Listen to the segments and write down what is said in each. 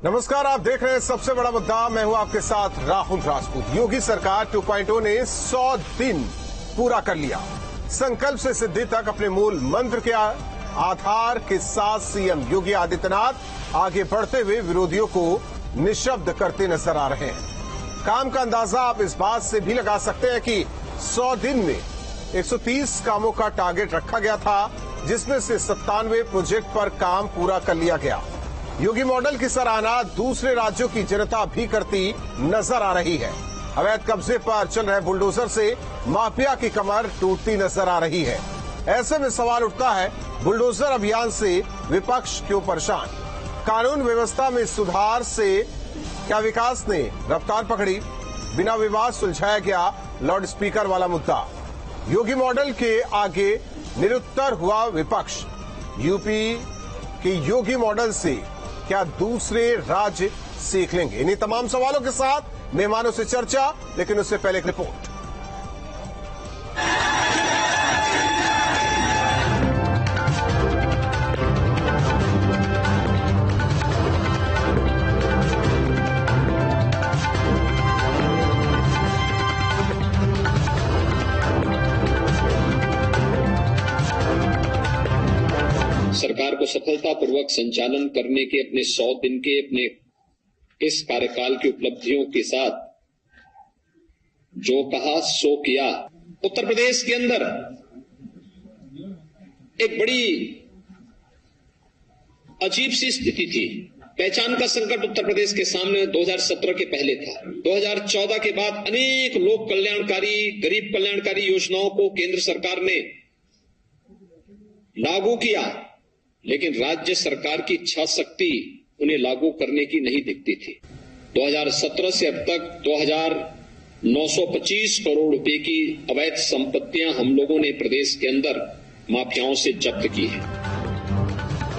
नमस्कार, आप देख रहे हैं सबसे बड़ा मुद्दा। मैं हूं आपके साथ राहुल राजपूत। योगी सरकार 2.0 ने 100 दिन पूरा कर लिया। संकल्प से सिद्धि तक अपने मूल मंत्र के आधार के साथ सीएम योगी आदित्यनाथ आगे बढ़ते हुए विरोधियों को निशब्द करते नजर आ रहे हैं। काम का अंदाजा आप इस बात से भी लगा सकते हैं कि 100 दिन में 130 कामों का टारगेट रखा गया था, जिसमें से 97 प्रोजेक्ट पर काम पूरा कर लिया गया। योगी मॉडल की सराहना दूसरे राज्यों की जनता भी करती नजर आ रही है। अवैध कब्जे पर चल रहे बुलडोजर से माफिया की कमर टूटती नजर आ रही है। ऐसे में सवाल उठता है, बुलडोजर अभियान से विपक्ष क्यों परेशान? कानून व्यवस्था में सुधार से क्या विकास ने रफ्तार पकड़ी? बिना विवाद सुलझाया गया लाउड स्पीकर वाला मुद्दा। योगी मॉडल के आगे निरुत्तर हुआ विपक्ष। यूपी के योगी मॉडल से क्या दूसरे राज्य सीख लेंगे? इन्हीं तमाम सवालों के साथ मेहमानों से चर्चा, लेकिन उससे पहले एक रिपोर्ट। सरकार को सफलतापूर्वक संचालन करने के अपने 100 दिन के अपने इस कार्यकाल की उपलब्धियों के साथ जो कहा सो किया। उत्तर प्रदेश के अंदर एक बड़ी अजीब सी स्थिति थी। पहचान का संकट उत्तर प्रदेश के सामने 2017 के पहले था। 2014 के बाद अनेक लोक कल्याणकारी, गरीब कल्याणकारी योजनाओं को केंद्र सरकार ने लागू किया, लेकिन राज्य सरकार की इच्छा शक्ति उन्हें लागू करने की नहीं दिखती थी। 2017 से अब तक 2,925 करोड़ रुपए की अवैध संपत्तियां हम लोगों ने प्रदेश के अंदर माफियाओं से जब्त की है।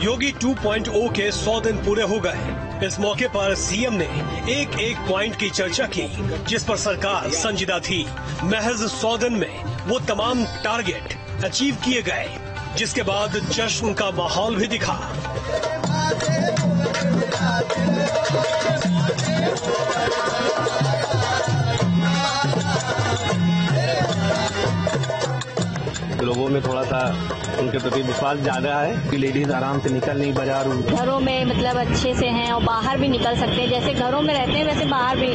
योगी 2.0 के 100 दिन पूरे हो गए। इस मौके पर सीएम ने एक एक पॉइंट की चर्चा की, जिस पर सरकार संजीदा थी। महज 100 दिन में वो तमाम टारगेट अचीव किए गए, जिसके बाद जश्न का माहौल भी दिखा। लोगों में थोड़ा सा उनके प्रति विश्वास ज्यादा है कि लेडीज आराम से निकल नहीं बाजार। घरों में मतलब अच्छे से हैं और बाहर भी निकल सकते हैं। जैसे घरों में रहते हैं वैसे बाहर भी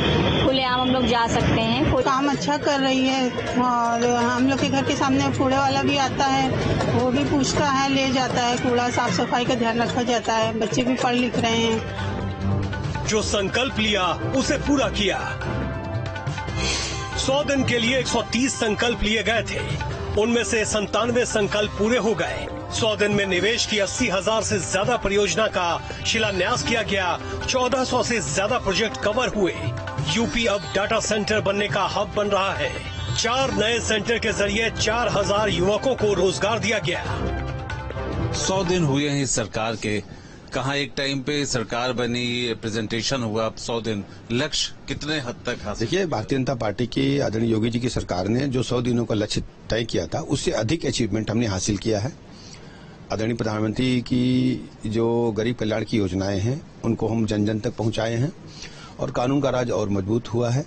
खुलेआम हम लोग जा सकते हैं। कोई काम अच्छा कर रही है और हम लोग के घर के सामने कूड़े वाला भी आता है, वो भी पूछता है, ले जाता है कूड़ा। साफ सफाई का ध्यान रखा जाता है। बच्चे भी पढ़ लिख रहे हैं। जो संकल्प लिया उसे पूरा किया। 100 दिन के लिए 130 संकल्प लिए गए थे, उनमें से 97 संकल्प पूरे हो गए। 100 दिन में निवेश की 80,000 से ज्यादा परियोजना का शिलान्यास किया गया। 1400 से ज्यादा प्रोजेक्ट कवर हुए। यूपी अब डाटा सेंटर बनने का हब बन रहा है। 4 नए सेंटर के जरिए 4,000 युवकों को रोजगार दिया गया। 100 दिन हुए हैं इस सरकार के। कहाँ एक टाइम पे सरकार बनी, प्रेजेंटेशन हुआ, 100 दिन लक्ष्य कितने हद तक हासिल? देखिए, भारतीय जनता पार्टी की आदरणीय योगी जी की सरकार ने जो 100 दिनों का लक्ष्य तय किया था, उससे अधिक अचीवमेंट हमने हासिल किया है। आदरणीय प्रधानमंत्री की जो गरीब कल्याण की योजनाएं हैं, उनको हम जन जन तक पहुंचाए हैं और कानून का राज और मजबूत हुआ है।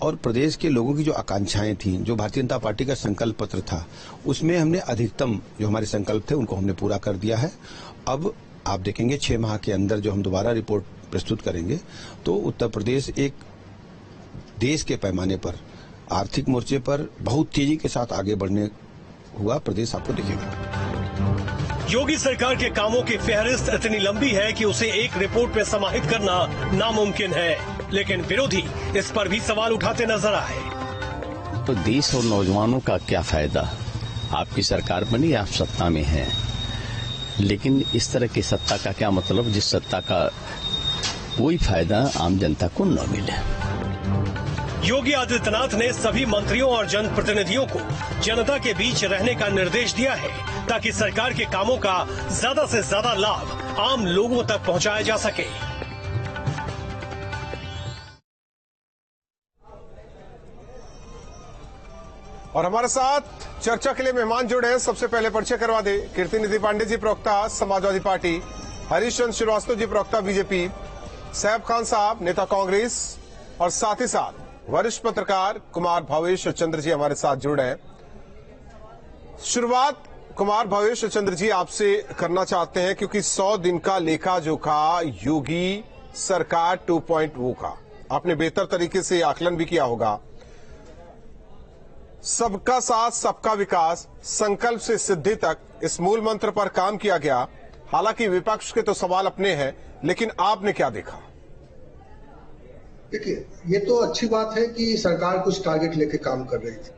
और प्रदेश के लोगों की जो आकांक्षाएं थी, जो भारतीय जनता पार्टी का संकल्प पत्र था, उसमें हमने अधिकतम जो हमारे संकल्प थे उनको हमने पूरा कर दिया है। अब आप देखेंगे 6 माह के अंदर जो हम दोबारा रिपोर्ट प्रस्तुत करेंगे, तो उत्तर प्रदेश एक देश के पैमाने पर आर्थिक मोर्चे पर बहुत तेजी के साथ आगे बढ़ने हुआ प्रदेश आपको दिखेगा। योगी सरकार के कामों की फहरिस्त इतनी लंबी है कि उसे एक रिपोर्ट में समाहित करना नामुमकिन है, लेकिन विरोधी इस पर भी सवाल उठाते नजर आए। तो देश और नौजवानों का क्या फायदा? आपकी सरकार बनी, आप सत्ता में हैं, लेकिन इस तरह की सत्ता का क्या मतलब जिस सत्ता का कोई फायदा आम जनता को न मिले। योगी आदित्यनाथ ने सभी मंत्रियों और जनप्रतिनिधियों को जनता के बीच रहने का निर्देश दिया है, ताकि सरकार के कामों का ज्यादा से ज्यादा लाभ आम लोगों तक पहुंचाया जा सके। और हमारे साथ चर्चा के लिए मेहमान जुड़े हैं। सबसे पहले परिचय करवा दे, कीर्ति निधि पांडे जी प्रवक्ता समाजवादी पार्टी, हरीश चंद्र श्रीवास्तव जी प्रवक्ता बीजेपी, सैफ खान साहब, नेता कांग्रेस, और साथ ही साथ वरिष्ठ पत्रकार कुमार भावेश चंद्र जी हमारे साथ जुड़ रहे हैं। शुरुआत कुमार भावेश चंद्र जी आपसे करना चाहते हैं, क्योंकि 100 दिन का लेखा जोखा योगी सरकार 2.0 का आपने बेहतर तरीके से आकलन भी किया होगा। सबका साथ, सबका विकास, संकल्प से सिद्धि तक इस मूल मंत्र पर काम किया गया। हालांकि विपक्ष के तो सवाल अपने हैं, लेकिन आपने क्या देखा? देखिए, ये तो अच्छी बात है कि सरकार कुछ टारगेट लेके काम कर रही थी,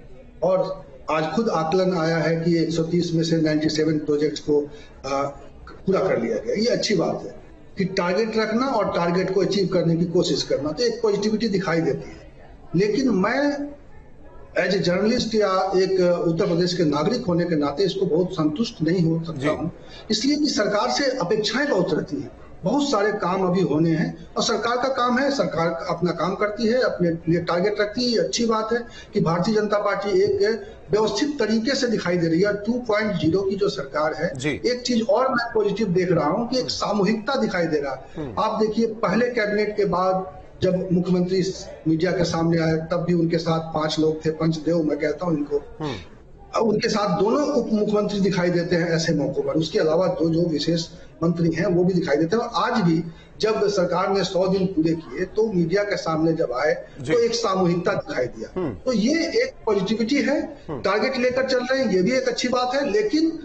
और आज खुद आकलन आया है कि 130 में से 97 प्रोजेक्ट्स को पूरा कर लिया गया। ये अच्छी बात है कि टारगेट रखना और टारगेट को अचीव करने की कोशिश करना, तो एक पॉजिटिविटी दिखाई देती है। लेकिन मैं एज ए जर्नलिस्ट या एक उत्तर प्रदेश के नागरिक होने के नाते इसको बहुत संतुष्ट नहीं हो सकता हूँ, इसलिए कि सरकार से अपेक्षाएं बहुत रहती हैं। बहुत सारे काम अभी होने हैं और सरकार का काम है, सरकार अपना काम करती है, अपने लिए टारगेट रखती है। अच्छी बात है कि भारतीय जनता पार्टी एक व्यवस्थित तरीके से दिखाई दे रही है। 2.0 की जो सरकार है, एक चीज और मैं पॉजिटिव देख रहा हूं कि एक सामूहिकता दिखाई दे रहा है। आप देखिए, पहले कैबिनेट के बाद जब मुख्यमंत्री मीडिया के सामने आए, तब भी उनके साथ 5 लोग थे, पंचदेव मैं कहता हूं इनको। उनके साथ दोनों उप मुख्यमंत्री दिखाई देते हैं ऐसे मौकों पर। उसके अलावा दो जो विशेष मंत्री हैं वो भी दिखाई देते हैं। और आज भी जब सरकार ने 100 दिन पूरे किए तो मीडिया के सामने जब आए तो एक सामूहिकता दिखाई दिया। तो ये एक पॉजिटिविटी है, टारगेट लेकर चल रहे हैं, ये भी एक अच्छी बात है। लेकिन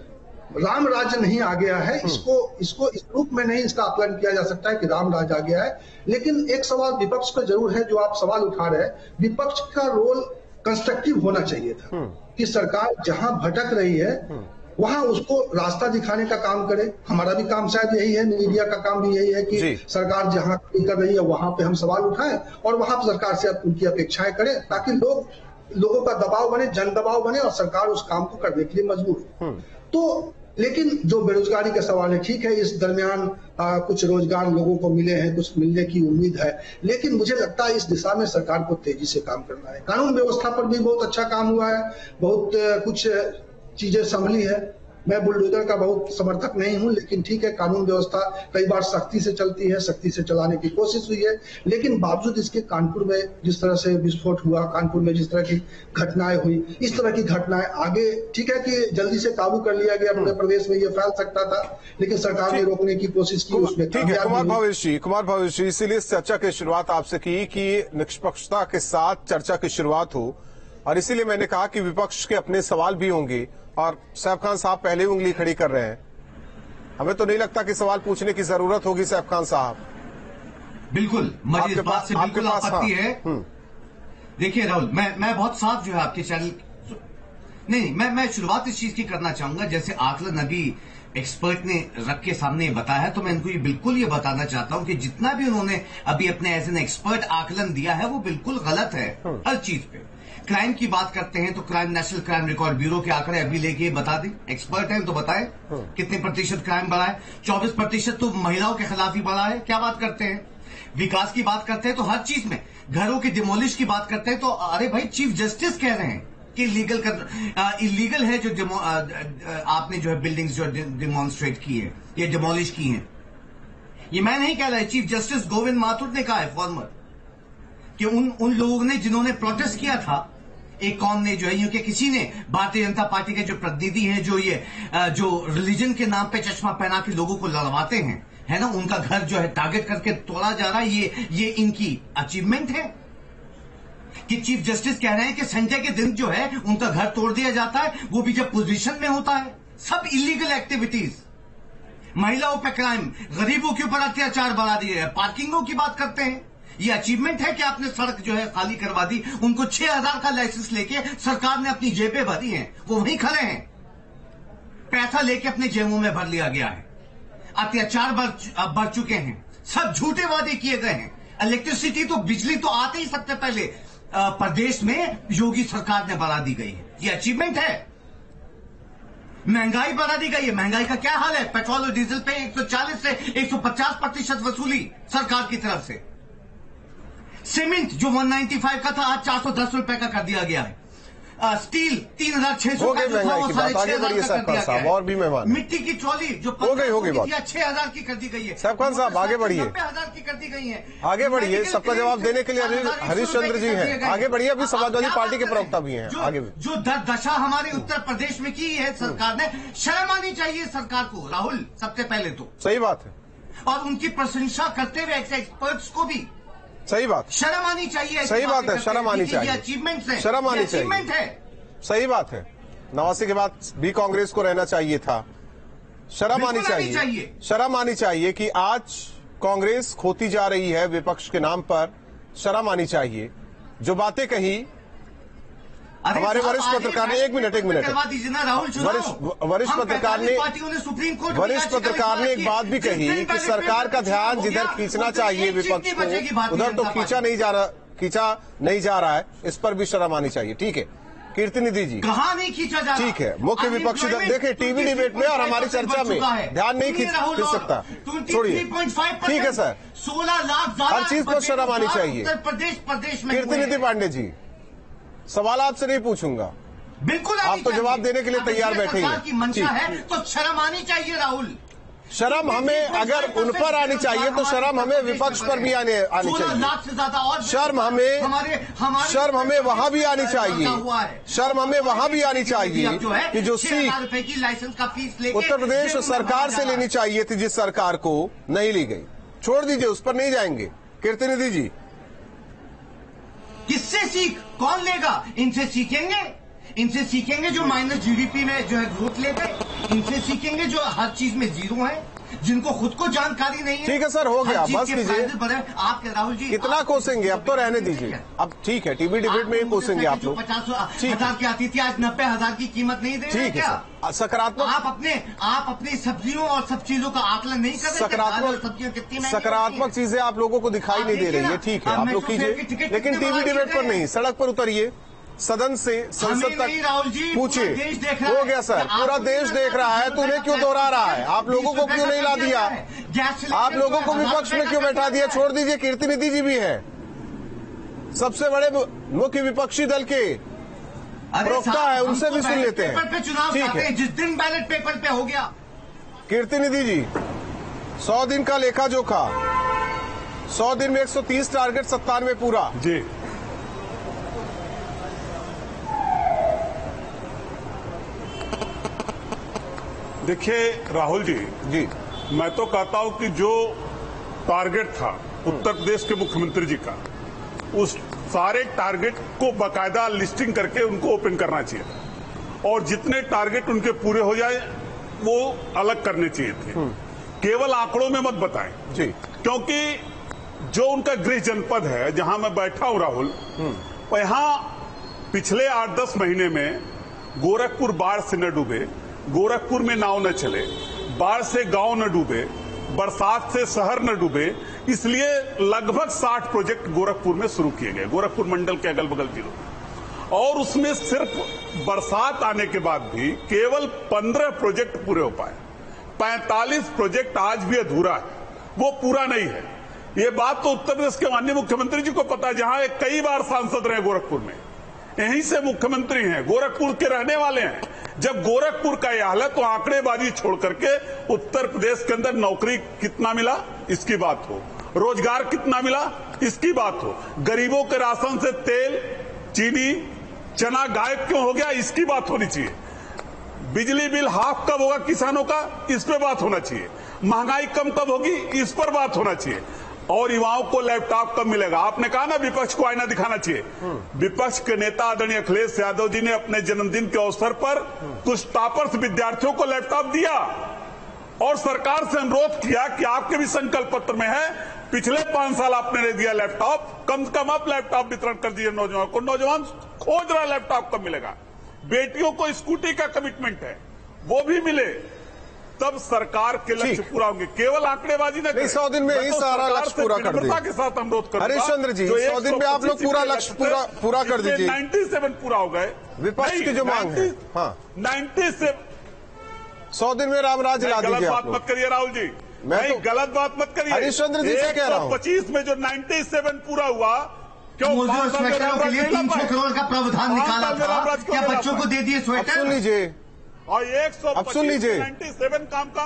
राम राज्य नहीं आ गया है, इसको इस रूप में नहीं इसका आकलन किया जा सकता है कि राम राज्य आ गया है। लेकिन एक सवाल विपक्ष का जरूर है, जो आप सवाल उठा रहे हैं। विपक्ष का रोल कंस्ट्रक्टिव होना चाहिए था कि सरकार जहां भटक रही है वहां उसको रास्ता दिखाने का काम करे। हमारा भी काम शायद यही है, मीडिया का काम भी यही है कि सरकार जहां कर रही है वहां पे हम सवाल उठाएं और वहां पर सरकार से उनकी अपेक्षाएं करें, ताकि लोगों का दबाव बने, जन दबाव बने और सरकार उस काम को करने के लिए मजबूर हो। तो लेकिन जो बेरोजगारी का सवाल है, ठीक है, इस दरमियान कुछ रोजगार लोगों को मिले हैं, कुछ मिलने की उम्मीद है। लेकिन मुझे लगता है इस दिशा में सरकार को तेजी से काम करना है। कानून व्यवस्था पर भी बहुत अच्छा काम हुआ है, बहुत कुछ चीजें संभली है। मैं बुलडोजर का बहुत समर्थक नहीं हूं, लेकिन ठीक है, कानून व्यवस्था कई बार सख्ती से चलती है, सख्ती से चलाने की कोशिश हुई है। लेकिन बावजूद इसके कानपुर में जिस तरह से विस्फोट हुआ, कानपुर में जिस तरह की घटनाएं हुई, इस तरह की घटनाएं आगे, ठीक है कि जल्दी से काबू कर लिया गया, पूरे प्रदेश में ये फैल सकता था, लेकिन सरकार ने रोकने की कोशिश की, उसमें ठीक है। कुमार भावेश जी, इसीलिए इस चर्चा की शुरुआत आपसे की कि निष्पक्षता के साथ चर्चा की शुरुआत हो, और इसीलिए मैंने कहा कि विपक्ष के अपने सवाल भी होंगे। और सैफ खान साहब पहले उंगली खड़ी कर रहे हैं, हमें तो नहीं लगता कि सवाल पूछने की जरूरत होगी। सैफ खान साहब, बिल्कुल, मुझे इस बात से बिल्कुल आपत्ति है। देखिए राहुल, मैं बहुत साफ जो है आपके चैनल नहीं, मैं शुरुआत इस चीज की करना चाहूंगा, जैसे आकलन अभी एक्सपर्ट ने रख के सामने बताया है, तो मैं इनको बिल्कुल ये बताना चाहता हूं कि जितना भी उन्होंने अभी अपने एज एन एक्सपर्ट आकलन दिया है वो बिल्कुल गलत है हर चीज पे। क्राइम की बात करते हैं तो crime, national crime record bureau के आंकड़े अभी लेके बता दें, एक्सपर्ट हैं तो बताएं कितने प्रतिशत क्राइम बढ़ा है। 24% तो महिलाओं के खिलाफ ही बढ़ा है। क्या बात करते हैं? विकास की बात करते हैं तो हर चीज में, घरों की डिमोलिश की बात करते हैं तो अरे भाई, चीफ जस्टिस कह रहे हैं कि इलीगल है जो आपने जो है बिल्डिंग्स जो डिमॉन्स्ट्रेट की है, ये डिमोलिश की है। ये मैं नहीं कह रहा है, चीफ जस्टिस गोविंद माथुर ने कहा है, फॉर्मर, कि उन लोगों ने जिन्होंने प्रोटेस्ट किया था, एक कौम ने जो है, क्योंकि किसी ने, भारतीय जनता पार्टी के जो प्रतिनिधि हैं जो रिलीजन के नाम पे चश्मा पहना के लोगों को लड़वाते हैं, है ना, उनका घर जो है टारगेट करके तोड़ा जा रहा है, ये इनकी अचीवमेंट है कि चीफ जस्टिस कह रहे हैं कि संडे के दिन जो है उनका घर तोड़ दिया जाता है, वो भी जब पोजीशन में होता है। सब इलीगल एक्टिविटीज, महिलाओं पे क्राइम, गरीबों के ऊपर अत्याचार बढ़ा दिए हैं, पार्किंगों की बात करते हैं। ये अचीवमेंट है कि आपने सड़क जो है खाली करवा दी, उनको 6000 का लाइसेंस लेके सरकार ने अपनी जेबें भरी हैं, वो वहीं खड़े हैं, पैसा लेके अपने जेबों में भर लिया गया है। अत्याचार बढ़ चुके हैं, सब झूठे वादे किए गए हैं। इलेक्ट्रिसिटी तो, बिजली तो आते ही सबसे पहले प्रदेश में योगी सरकार ने बढ़ा दी गई है, ये अचीवमेंट है। महंगाई बढ़ा दी गई है, महंगाई का क्या हाल है? पेट्रोल और डीजल पे 140 से 150% वसूली सरकार की तरफ से। सीमेंट जो 195 का था आज 410 रुपए का कर दिया गया है। स्टील 3600 का जो था वो 6500 का कर दिया गया है। और भी मेहमान, मिट्टी की ट्रॉली जो 6,000 की कर दी गई है। सैफ खान साहब आगे बढ़िए। 90,000 की कर दी गई हैं। आगे बढ़िए, सबका जवाब देने के लिए हरीश चंद्र जी हैं। आगे बढ़िए, अभी समाजवादी पार्टी के प्रवक्ता भी हैं। आगे जो दशा हमारे उत्तर प्रदेश में की है सरकार ने, शर्म आनी चाहिए सरकार को राहुल, सबसे पहले तो। सही बात है। और उनकी प्रशंसा करते हुए एक्सपर्ट्स को भी सही बात, शर्म आनी चाहिए। सही बात है, शर्म आनी चाहिए। अचीवमेंट है, शर्म आनी चाहिए। सही बात है। 89 के बाद भी कांग्रेस को रहना चाहिए था। शर्म आनी चाहिए, शर्म आनी चाहिए कि आज कांग्रेस खोती जा रही है विपक्ष के नाम पर। शर्म आनी चाहिए। जो बातें कही हमारे वरिष्ठ पत्रकार ने, एक मिनट वरिष्ठ पत्रकार ने एक बात भी कही कि सरकार का ध्यान जिधर खींचना चाहिए विपक्ष को, उधर तो खींचा नहीं जा रहा है। इस पर भी शर्म आनी चाहिए। ठीक है कीर्तिनिधि जी, कहाँ नहीं खींचा जा रहा? ठीक है, मुख्य विपक्षी दल देखिए टीवी डिबेट में और हमारी चर्चा में ध्यान नहीं खींच सकता, छोड़िए। ठीक है सर, 16 लाख हर चीज पर शर्म आनी चाहिए। उत्तर प्रदेश में कीर्तिनिधि पांडे जी, सवाल आपसे नहीं पूछूंगा, बिल्कुल आप तो जवाब देने के लिए तैयार बैठे हैं। तो शर्म आनी चाहिए राहुल। शर्म हमें अगर उन पर आनी चाहिए तो शर्म हमें विपक्ष पर भी आनी चाहिए। लाख से ज्यादा और शर्म हमें वहाँ भी आनी चाहिए। शर्म हमें वहाँ भी आनी चाहिए कि जो सीख रुपए की लाइसेंस का फीस लेके उत्तर प्रदेश सरकार से लेनी चाहिए थी, जिस सरकार को नहीं ली गई। छोड़ दीजिए, उस पर नहीं जाएंगे। कीर्तिनिधि जी, किससे सीख कौन लेगा? इनसे सीखेंगे जो माइनस जीडीपी में जो है ग्रोथ ले गए। इनसे सीखेंगे जो हर चीज में जीरो है, जिनको खुद को जानकारी नहीं है। ठीक है सर, हो गया, बस कीजिए। आप राहुल जी कितना कोसेंगे? अब तो रहने दीजिए। अब ठीक है, टीवी डिबेट में ही कोसेंगे आप लोग। 50,000 की आती थी, आज 90,000 की कीमत नहीं दे रहे क्या? सकारात्मक आप अपनी सब्जियों और सब चीजों का आकलन नहीं कर रहे। सब्जियां कितनी सकारात्मक चीजें आप लोगों को दिखाई नहीं दे रही है। ठीक है, आप लोग कीजिए, लेकिन टीवी डिबेट पर नहीं, सड़क पर उतरिए, सदन से संसद तक पूछिए। हो गया सर, पूरा देश देख रहा है, तो उन्हें क्यों दोहरा रहा है? आप लोगों को क्यों नहीं ला दिया? आप लोगों को विपक्ष में क्यों बैठा दिया? छोड़ दीजिए, कीर्तिनिधि जी भी है, सबसे बड़े मुख्य विपक्षी दल के प्रवक्ता है, उनसे भी सुन लेते हैं। ठीक है, जिस दिन बैलेट पेपर पे हो गया। कीर्तिनिधि जी, 100 दिन का लेखा जोखा, 100 दिन में 130 टारगेट, 97 पूरा। जी देखिए राहुल जी, मैं तो कहता हूं कि जो टारगेट था उत्तर प्रदेश के मुख्यमंत्री जी का, उस सारे टारगेट को बाकायदा लिस्टिंग करके उनको ओपन करना चाहिए और जितने टारगेट उनके पूरे हो जाए वो अलग करने चाहिए थे। केवल आंकड़ों में मत बताएं जी, क्योंकि जो उनका गृह जनपद है जहां मैं बैठा हूं राहुल, यहां पिछले 8-10 महीने में गोरखपुर बाढ़ से न डूबे, गोरखपुर में नाव न चले, बाढ़ से गांव न डूबे, बरसात से शहर न डूबे, इसलिए लगभग 60 प्रोजेक्ट गोरखपुर में शुरू किए गए, गोरखपुर मंडल के अगल बगल जिलों। और उसमें सिर्फ बरसात आने के बाद भी केवल 15 प्रोजेक्ट पूरे हो पाए। 45 प्रोजेक्ट आज भी अधूरा है, वो पूरा नहीं है। ये बात तो उत्तर प्रदेश के माननीय मुख्यमंत्री जी को पता है, जहां कई बार सांसद रहे गोरखपुर में, यहीं से मुख्यमंत्री हैं, गोरखपुर के रहने वाले हैं। जब गोरखपुर का यह हाल है तो आंकड़ेबाजी छोड़ करके उत्तर प्रदेश के अंदर नौकरी कितना मिला इसकी बात हो, रोजगार कितना मिला इसकी बात हो, गरीबों के राशन से तेल, चीनी, चना गायब क्यों हो गया इसकी बात होनी चाहिए, बिजली बिल हाफ कब होगा किसानों का इस पर बात होना चाहिए, महंगाई कम कब होगी इस पर बात होना चाहिए, और युवाओं को लैपटॉप कब मिलेगा। आपने कहा ना विपक्ष को आईना दिखाना चाहिए। विपक्ष के नेता आदरणीय अखिलेश यादव जी ने अपने जन्मदिन के अवसर पर कुछ टॉपर्स विद्यार्थियों को लैपटॉप दिया और सरकार से अनुरोध किया कि आपके भी संकल्प पत्र में है, पिछले 5 साल आपने नहीं दिया लैपटॉप, कम से कम आप लैपटॉप वितरण कर दीजिए नौजवानों को। नौजवान खोज रहा लैपटॉप कब मिलेगा। बेटियों को स्कूटी का कमिटमेंट है, वो भी मिले, तब सरकार के लक्ष्य पूरा होंगे। केवल आंकड़ेबाजी न करें। 100 दिन में ही सारा लक्ष्य पूरा कर दे के साथ अनुरोध करूंगा। हरीशचंद्र जी, 100 दिन में आप लोग पूरा लक्ष्य पूरा कर दीजिए। 97 पूरा हो गए, विपक्ष की जो मांग है। हाँ, 97 100 दिन में रामराज ला दीजिए। गलत बात मत करिए राहुल जी, नहीं गलत बात मत करिए। हरीशचंद्र जी से कह रहा हूँ 125 में जो 97 पूरा हुआ, क्यों के लिए 300 करोड़ का प्रावधान निकाला था, क्या बच्चों को दे दिए स्वेटर? सुन लीजिए और 125 अब सुन लीजिए 97 काम का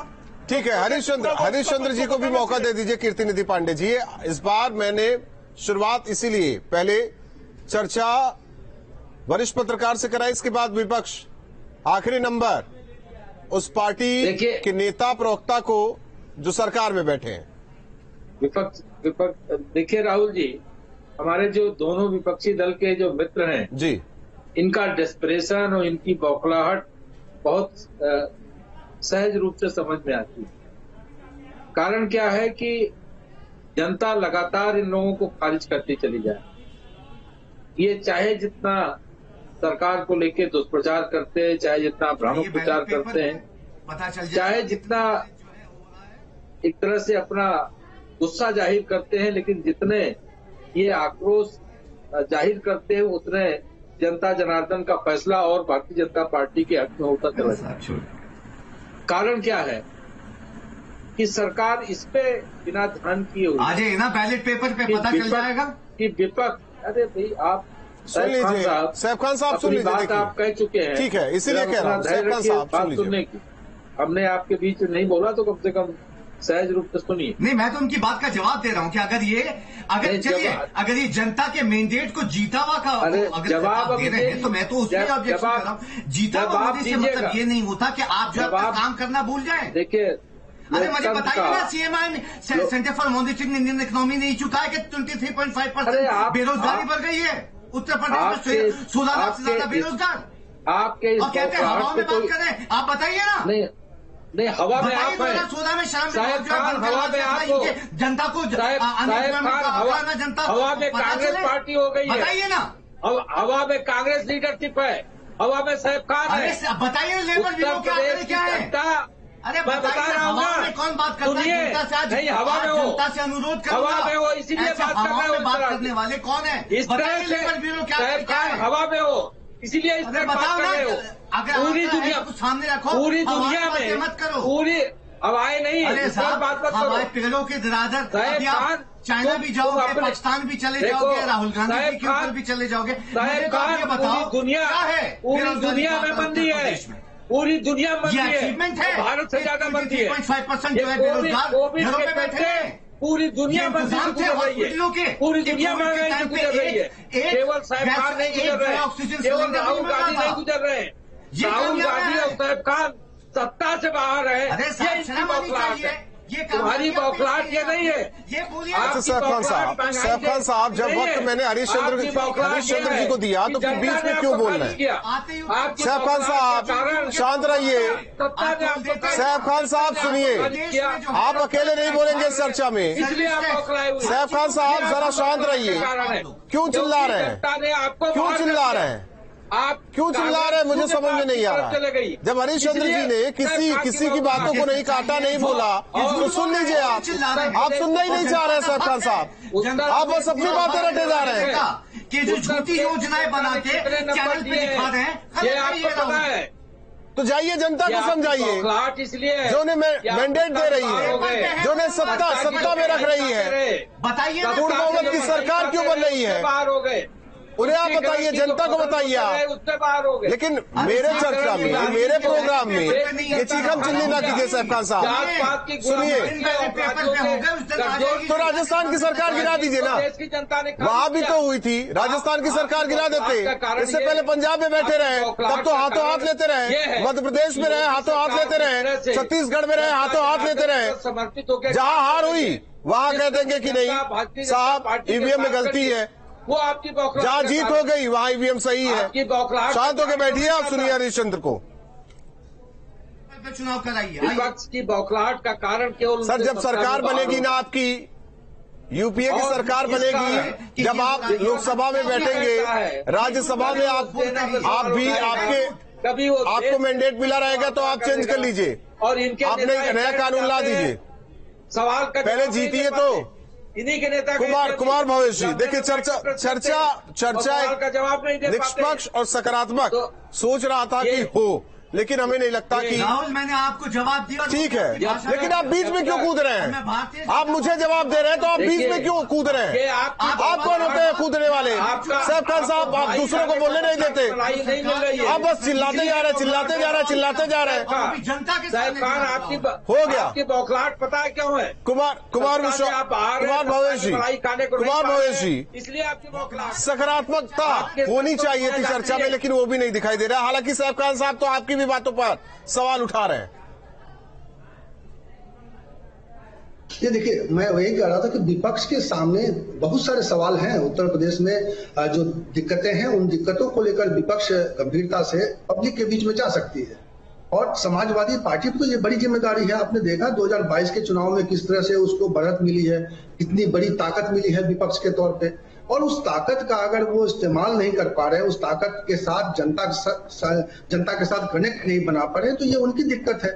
ठीक है, हरीशचंद्र जी को भी मौका दे दीजिए। कीर्ति निधि पांडे जी, इस बार मैंने शुरुआत इसीलिए पहले चर्चा वरिष्ठ पत्रकार से कराई, इसके बाद विपक्ष, आखिरी नंबर उस पार्टी के नेता प्रवक्ता को जो सरकार में बैठे हैं। विपक्ष देखिए राहुल जी, हमारे जो दोनों विपक्षी दल के जो मित्र हैं जी, इनका डेस्परेशन और इनकी बौखलाहट बहुत सहज रूप से समझ में आती है। कारण क्या है कि जनता लगातार इन लोगों को खारिज करती चली जाए। ये चाहे जितना सरकार को लेकर दुष्प्रचार करते हैं, चाहे जितना भ्रामक प्रचार करते हैं, चाहे जितना एक तरह से अपना गुस्सा जाहिर करते हैं, लेकिन जितने ये आक्रोश जाहिर करते हैं उतने जनता जनार्दन का फैसला और भारतीय जनता पार्टी के हक में होता चला जाता है। कारण क्या है कि सरकार इस पे बिना ध्यान किए हुई आज ना बैलेट पेपर पे पता चल जाएगा कि विपक्ष, अरे भाई आप सुन लीजिए सैफ खान साहब, सुन लीजिए, बात आप कह चुके हैं, ठीक है, इसीलिए कह रहा हूँ सैफ खान साहब बात सुनने की। हमने आपके बीच नहीं बोला तो कम से कम सहज रूप से सुनिए। नहीं, मैं तो उनकी बात का जवाब दे रहा हूँ कि अगर ये जनता के मैंडेट को जीता हुआ का अगर जवाब दे रहे हैं तो मैं तो उसमें ऑब्जेक्शन कर रहा हूँ। जीता हुआ मोदी से मतलब ये नहीं होता कि आप जो काम करना भूल जाए। देखिए, अरे मुझे बताइए ना, CMI centre for monitoring Indian economy नहीं चुका है कि 23.5% बेरोजगारी बढ़ गई है उत्तर प्रदेश में, 16 लाख से ज्यादा बेरोजगार। आपके और कहते हैं हवा में बात कर रहे हैं, आप बताइए ना। नहीं, हवा में आप 2016 में शाम हवा में आप जनता को जनता हवा में कांग्रेस पार्टी हो गई है, बताइए ना। हवा में कांग्रेस लीडरशिप है, हवा में सैफ खान है। बताइए लेबर ब्यूरो क्या है। अरे मैं बता रहा हूँ, कौन बात करता है जनता से? आज नहीं, हवा में हो, जनता से अनुरोध करूंगा, हवा में हो, इसीलिए बात करने वाले कौन है? इस तरह से लेबर ब्यूरो क्या है? हवा में हो, इसीलिए इस तरह बात कर रहे हो। पूरी दुनिया को सामने रखो, पूरी दुनिया में मत करो, पूरी हवाएं नहीं। अरे साहब, हवाएं पेड़ों के दरादर चाइना भी जाओगे, पाकिस्तान भी चले जाओगे, राहुल गांधी जी के ऊपर भी चले जाओगे। बताओ दुनिया है, पूरी दुनिया में मंदी है, पूरी दुनिया मंदी है, अचीवमेंट है। भारत से ज्यादा मंदी है। 5% जो है बेरोजगार घरों पे बैठे हैं। पूरी दुनिया मंदी से गुजर रही है, पूरी दुनिया महंगाई से गुजर रही है। केवल सैफ खान नहीं गुजर रहे, केवल राहुल गांधी नहीं गुजर रहे। राहुल गांधी और सैफ खान सत्ता से बाहर है, ये इनकी बौखलाहट है। तुम्हारी बौखलाहट ये नहीं है। ये बोलिए अच्छा सैफ खान साहब, जब वक्त मैंने हरीशचंद्र जी को दिया तो फिर बीच में क्यों बोल रहे हैं? सैफ खान साहब शांत रहिए। सैफ खान साहब सुनिए, आप अकेले नहीं बोलेंगे इस चर्चा में। सैफ खान साहब जरा शांत रहिए। क्यों चिल्ला रहे हैं? क्यों चिल्ला रहे हैं? आप क्यों चिल्ला रहे हैं? मुझे समझ में नहीं आ रहा। जब हरीशचंद्र जी ने किसी की बातों को नहीं काटा, नहीं बोला, तो सुन लीजिए। आप सुनना ही नहीं चाह रहे हैं सैफ खान साहब, आप बस अपनी बातें रटे जा रहे हैं कि जो झूठी योजनाएं बना के चैनल पे दिखा रहे हैं। ये आपको पता है तो जाइए जनता को समझाइए, इसलिए जो उन्हें मैंडेट दे रही है, जो उन्हें सत्ता में रख रही है। बताइए पूर्ण बहुमत की सरकार क्यों बन रही है? बाहर हो गए, उन्हें आप बताइए, जनता को बताइए आप। उससे बाहर हो गए। लेकिन मेरे चर्चा में, मेरे प्रोग्राम में ये चीखम चिल्ली ना कीजिए सैफ खान साहब। सुनिए, तो राजस्थान की सरकार गिरा दीजिए ना, वहाँ भी तो हुई थी। राजस्थान की सरकार गिरा देते, इससे पहले पंजाब में बैठे रहे, तब तो हाथों हाथ लेते रहे। मध्य प्रदेश में रहे, हाथों हाथ लेते रहे। छत्तीसगढ़ में रहे, हाथों हाथ लेते रहे। जहाँ हार हुई वहाँ कह देंगे कि नहीं साहब ईवीएम में गलती है। वो आपकी बौखलाहट, जहाँ जीत हो गई वहाँ ईवीएम सही है। शांत होकर बैठिए, आप सुनिए हरीशचंद्र को। चुनाव कराइए। विपक्ष की बौखलाहट का कारण केवल सर, जब सरकार बनेगी ना आपकी, यूपीए की सरकार बनेगी, जब आप लोकसभा में बैठेंगे, राज्यसभा में आप भी आपको मैंडेट मिला रहेगा तो आप चेंज कर लीजिए और आपने नया कानून ला दीजिए। सवाल पहले जीतिए तो इन्हीं के नेता कुमार भवेश जी, देखिए चर्चा का जवाब नहीं दे पाते। निष्पक्ष और सकारात्मक सोच रहा था कि हो, लेकिन हमें नहीं लगता कि राहुल, मैंने आपको जवाब दिया। ठीक है, लेकिन आप बीच में क्यों कूद रहे हैं? आप मुझे जवाब दे रहे हैं तो आप बीच में क्यों कूद रहे हैं? आप कौन होते हैं कूदने वाले? सैफ खान साहब, आप दूसरों को बोलने नहीं देते, आप बस चिल्लाते जा रहे हैं, चिल्लाते जा रहे हैं, चिल्लाते जा रहे हैं। जनता के सैफ खान, आपकी हो गया। आपकी बौखलाहट पता है क्यों है? कुमार भवेश जी, इसलिए आपकी बौखलाहट। सकारात्मकता होनी चाहिए थी चर्चा में, लेकिन वो भी नहीं दिखाई दे रहा। हालांकि सैफ खान साहब तो आपकी भी बातों पर सवाल उठा रहे हैं। ये देखिए, मैं वही कह रहा था कि विपक्ष के सामने बहुत सारे सवाल हैं। उत्तर प्रदेश में जो दिक्कतें हैं, उन दिक्कतों को लेकर विपक्ष गंभीरता से पब्लिक के बीच में जा सकती है। और समाजवादी पार्टी को तो ये बड़ी जिम्मेदारी है। आपने देखा 2022 के चुनाव में किस तरह से उसको बढ़त मिली है, कितनी बड़ी ताकत मिली है विपक्ष के तौर पे। और उस ताकत का अगर वो इस्तेमाल नहीं कर पा रहे, उस ताकत के साथ जनता के साथ कनेक्ट नहीं बना पा रहे, तो ये उनकी दिक्कत है।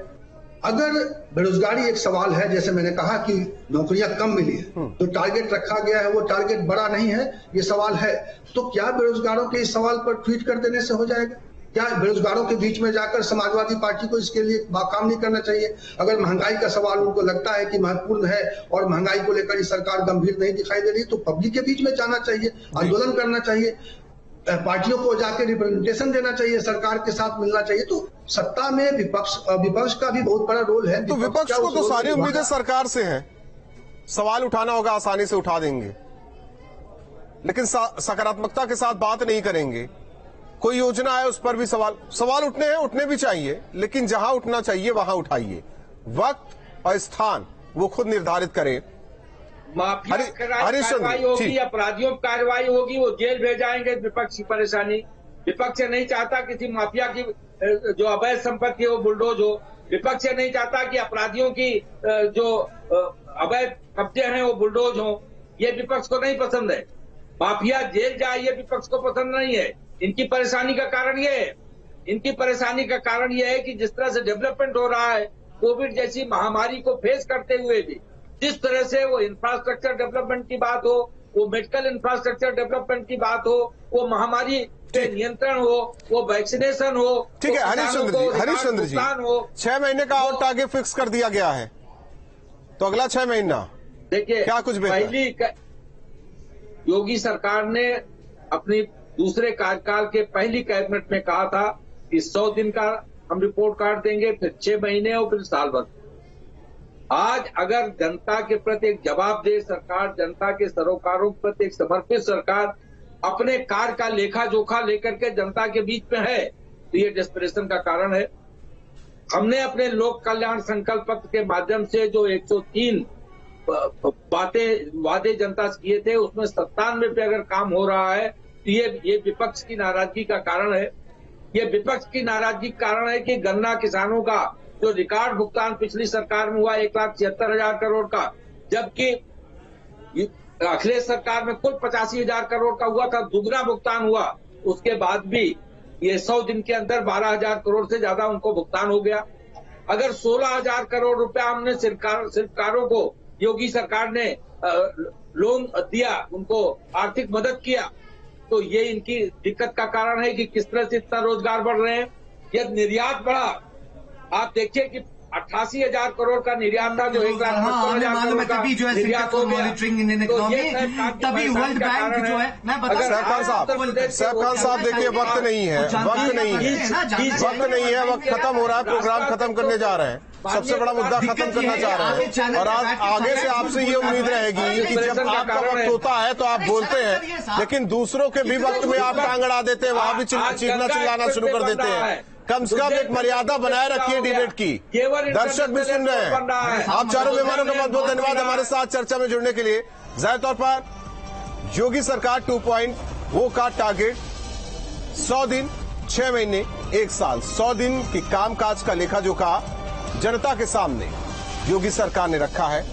अगर बेरोजगारी एक सवाल है, जैसे मैंने कहा कि नौकरियां कम मिली है, तो टारगेट रखा गया है वो टारगेट बड़ा नहीं है, ये सवाल है। तो क्या बेरोजगारों के इस सवाल पर ट्वीट कर देने से हो जाएगा? क्या बेरोजगारों के बीच में जाकर समाजवादी पार्टी को इसके लिए काम नहीं करना चाहिए? अगर महंगाई का सवाल उनको लगता है कि महत्वपूर्ण है और महंगाई को लेकर सरकार गंभीर नहीं दिखाई दे रही, तो पब्लिक के बीच में जाना चाहिए, आंदोलन करना चाहिए, पार्टियों को जाकर रिप्रेजेंटेशन देना चाहिए, सरकार के साथ मिलना चाहिए। तो सत्ता में विपक्ष का भी बहुत बड़ा रोल है। तो विपक्ष को तो सारी उम्मीदें सरकार से हैं, सवाल उठाना होगा, आसानी से उठा देंगे, लेकिन सकारात्मकता के साथ बात नहीं करेंगे। कोई योजना है उस पर भी सवाल उठने हैं, उठने भी चाहिए, लेकिन जहां उठना चाहिए वहां उठाइए। वक्त और स्थान वो खुद निर्धारित करें। माफिया कार्रवाई होगी, अपराधियों की कार्रवाई होगी, वो जेल भेजाएंगे। विपक्ष की परेशानी, विपक्ष नहीं चाहता किसी माफिया की जो अवैध संपत्ति हो बुलडोज हो। विपक्ष नहीं चाहता कि अपराधियों की जो अवैध कब्जे हैं वो बुलडोज हो। ये विपक्ष को नहीं पसंद है। माफिया जेल जाए ये विपक्ष को पसंद नहीं है। इनकी परेशानी का कारण ये है, इनकी परेशानी का कारण ये है कि जिस तरह से डेवलपमेंट हो रहा है, कोविड जैसी महामारी को फेस करते हुए भी जिस तरह से वो इंफ्रास्ट्रक्चर डेवलपमेंट की बात हो, वो मेडिकल इंफ्रास्ट्रक्चर डेवलपमेंट की बात हो, वो महामारी पे नियंत्रण हो, वो वैक्सीनेशन हो। ठीक है हरीशचंद्र जी, 6 महीने का और टारगेट फिक्स कर दिया गया है, तो अगला 6 महीना देखिए क्या कुछ पहली योगी सरकार ने अपनी दूसरे कार्यकाल के पहली कैबिनेट में कहा था कि 100 दिन का हम रिपोर्ट कार्ड देंगे, फिर 6 महीने और फिर साल भर। आज अगर जनता के प्रति एक जवाबदेह सरकार, जनता के सरोकारों के प्रति एक समर्पित सरकार अपने कार्य का लेखा जोखा लेकर के जनता के बीच में है, तो ये डेस्परेशन का कारण है। हमने अपने लोक कल्याण संकल्प पत्र के माध्यम से जो 103 वादे जनता से किए थे, उसमें 97 पे अगर काम हो रहा है, तो ये विपक्ष की नाराजगी का कारण है। ये विपक्ष की नाराजगी का कारण है कि गन्ना किसानों का जो रिकॉर्ड भुगतान पिछली सरकार में हुआ 1,76,000 करोड़ का, जबकि अखिलेश सरकार में कुल 85,000 करोड़ का हुआ था, दुगना भुगतान हुआ। उसके बाद भी ये 100 दिन के अंदर 12,000 करोड़ से ज्यादा उनको भुगतान हो गया। अगर 16,000 करोड़ रुपया हमने शिल्पकारों को योगी सरकार ने लोन दिया, उनको आर्थिक मदद किया, तो ये इनकी दिक्कत का कारण है कि किस तरह से इतना रोजगार बढ़ रहे हैं। यदि निर्यात बढ़ा, आप देखिए कि 88,000 करोड़ का निर्यात था, जो 1,55,000 करोड़ का निर्यात हो गया। तभी वर्ल्ड बैंक जो है, मैं बता सैफ खान साहब देखिए, वक्त नहीं है, वक्त नहीं है, वक्त खत्म हो रहा है, प्रोग्राम खत्म करने जा रहे हैं, सबसे बड़ा मुद्दा खत्म करना चाह रहे हैं। और आज आगे से आपसे ये उम्मीद रहेगी कि जब आपका वक्त होता है तो आप बोलते हैं, लेकिन दूसरों के भी वक्त में आप टांग अड़ा देते हैं, वहां भी चीखना चिल्लाना शुरू कर देते हैं। कम से कम एक मर्यादा बनाए रखिए डिबेट की। दर्शक भी सुन रहे हैं। आप चारों मेहमानों का बहुत बहुत धन्यवाद हमारे साथ चर्चा में जुड़ने के लिए। जाहिर तौर पर योगी सरकार 2.0 का टारगेट 100 दिन, 6 महीने, 1 साल, 100 दिन की कामकाज का लेखा जोखा जनता के सामने योगी सरकार ने रखा है।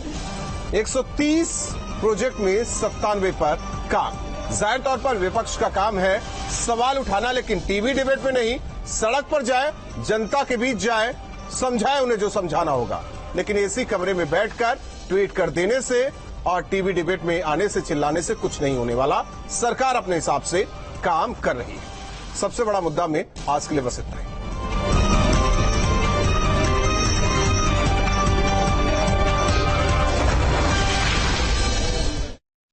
130 प्रोजेक्ट में 97 पर काम। जाहिर तौर पर विपक्ष का काम है सवाल उठाना, लेकिन टीवी डिबेट में नहीं, सड़क पर जाए, जनता के बीच जाए, समझाए उन्हें जो समझाना होगा। लेकिन एसी कमरे में बैठकर ट्वीट कर देने से और टीवी डिबेट में आने से, चिल्लाने से कुछ नहीं होने वाला। सरकार अपने हिसाब से काम कर रही है। सबसे बड़ा मुद्दा में आज के लिए बस इतना ही।